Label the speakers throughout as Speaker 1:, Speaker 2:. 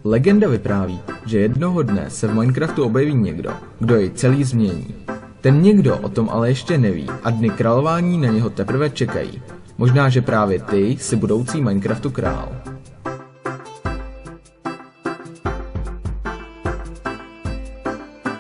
Speaker 1: Legenda vypráví, že jednoho dne se v Minecraftu objeví někdo, kdo jej celý změní. Ten někdo o tom ale ještě neví a dny králování na něho teprve čekají. Možná, že právě ty jsi budoucí Minecraftu král.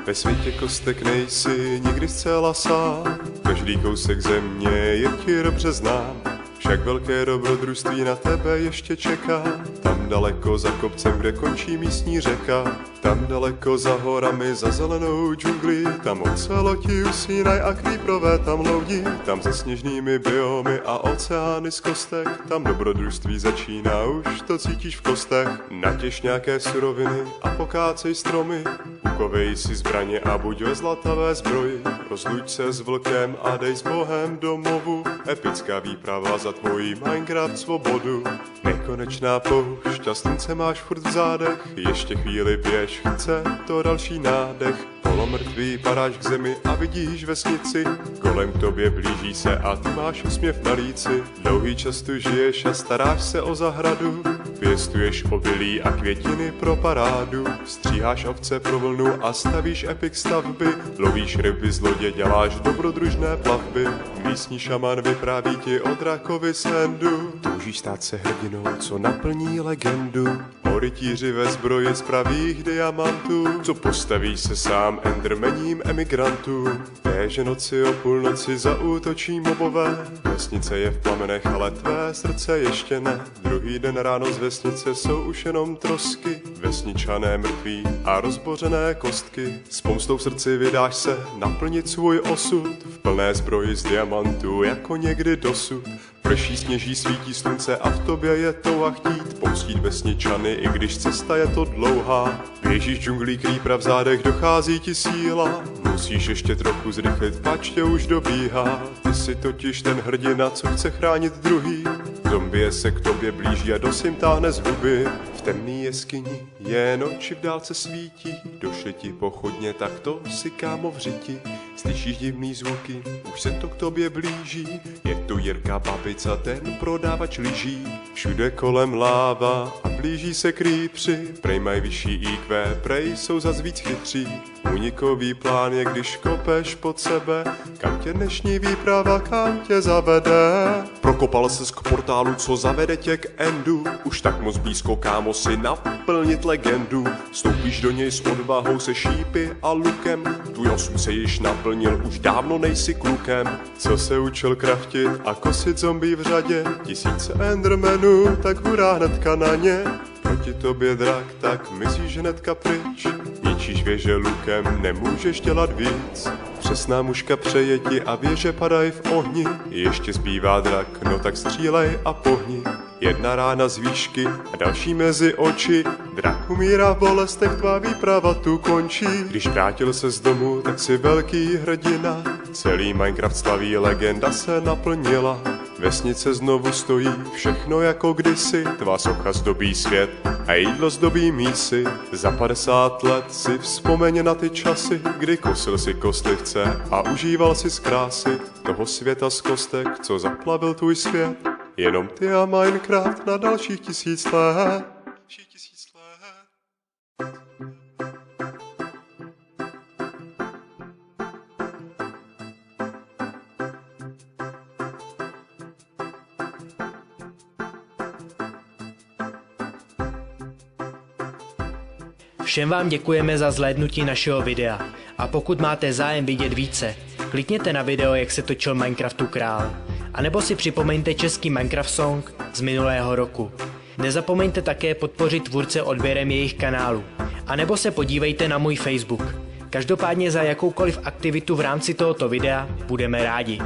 Speaker 2: Ve světě kostek nejsi nikdy zcela sám, každý kousek země je ti dobře znám. Však velké dobrodružství na tebe ještě čeká, tam daleko za kopcem, kde končí místní řeka. Tam daleko za horami, za zelenou džunglí, tam oceloti usínaj a creeperové tam loudí. Tam za sněžnými biomy a oceány z kostek, tam dobrodružství začíná, už to cítíš v kostech. Natěž nějaké suroviny a pokácej stromy, ukovej si zbraně a buď ve zlatavé zbroji. Rozluč se s vlkem a dej s Bohem domovu, epická výprava za tvojí Minecraft svobodu. Nekonečná poušť a slunce máš furt v zádech, ještě chvíli běž, chce to další nádech. Polomrtvý padáš k zemi a vidíš vesnici, kolem k tobě blíží se a ty máš úsměv na líci. Dlouhý čas tu žiješ a staráš se o zahradu, pěstuješ obilí a květiny pro parádu. Stříháš ovce pro vlnu a stavíš epic stavby, lovíš ryby z lodě, děláš dobrodružné plavby. Místní šaman vypráví ti o drakovi z Endu, toužíš stát se hrdinou, co naplní legendu. O rytíři ve zbroji z pravých diamantů, co postaví se sám endermením emigrantů. Téže noci o půlnoci zaútočí mobové, vesnice je v plamenech, ale tvé srdce ještě ne. Druhý den ráno z vesnice jsou už jenom trosky, vesničané mrtví a rozbořené kostky. S pomstou v srdci vydáš se naplnit svůj osud, v plné zbroji z diamantů jako někdy dosud. Prší, sněží, svítí slunce a v tobě je touha chtít pomstít vesničany, i když cesta je to dlouhá. Běžíš džunglí, creepera v zádech, dochází ti síla, musíš ještě trochu zrychlit, pač tě už dobíhá. Ty jsi totiž ten hrdina, co chce chránit druhý, zombie se k tobě blíží a dosim táhne z huby. V temný jeskyni jen oči v dálce svítí, došli ti pochodně, tak to si kámo v řiti. Slyšíš divný zvuky, už se to k tobě blíží, je tu Jirka Babica, ten prodávač lyží. Všude kolem láva a blíží se creepři, prej mají vyšší IQ, prej jsou zas víc chytří. Unikový plán je, když kopeš pod sebe, kam tě dnešní výprava, kam tě zavede. Prokopal ses k portálu, co zavede tě k Endu, už tak moc blízko, kámo, si naplnit legendu. Stoupíš do něj s odvahou, se šípy a lukem, tvůj osud se již naplnil, už dávno nejsi klukem. Co se učil kraftit a kosit zombie v řadě, tisíce endermenů, tak hurá hnedka na ně. Proti tobě drak, tak myslíš hnedka pryč, ničíš věže lukem, nemůžeš dělat víc. Přesná muška přeje ti a věže padají v ohni, ještě zbývá drak, no tak střílej a pohni. Jedna rána z výšky a další mezi oči, drak umírá v bolestech, tvá výprava tu končí. Když vrátil se z domu, tak si velký hrdina, celý Minecraft slaví, legenda se naplnila. Vesnice znovu stojí, všechno jako kdysi, tvá socha zdobí svět a jídlo zdobí mísy. Za 50 let si vzpomeň na ty časy, kdy kosil si kostlivce a užíval si z krásy toho světa z kostek, co zaplavil tvůj svět. Jenom ty a Minecraft na dalších 1000 let.
Speaker 3: Všem vám děkujeme za zhlédnutí našeho videa a pokud máte zájem vidět více, klikněte na video, jak se točil Minecraftu král. A nebo si připomeňte český Minecraft song z minulého roku. Nezapomeňte také podpořit tvůrce odběrem jejich kanálu. A nebo se podívejte na můj Facebook. Každopádně za jakoukoliv aktivitu v rámci tohoto videa budeme rádi.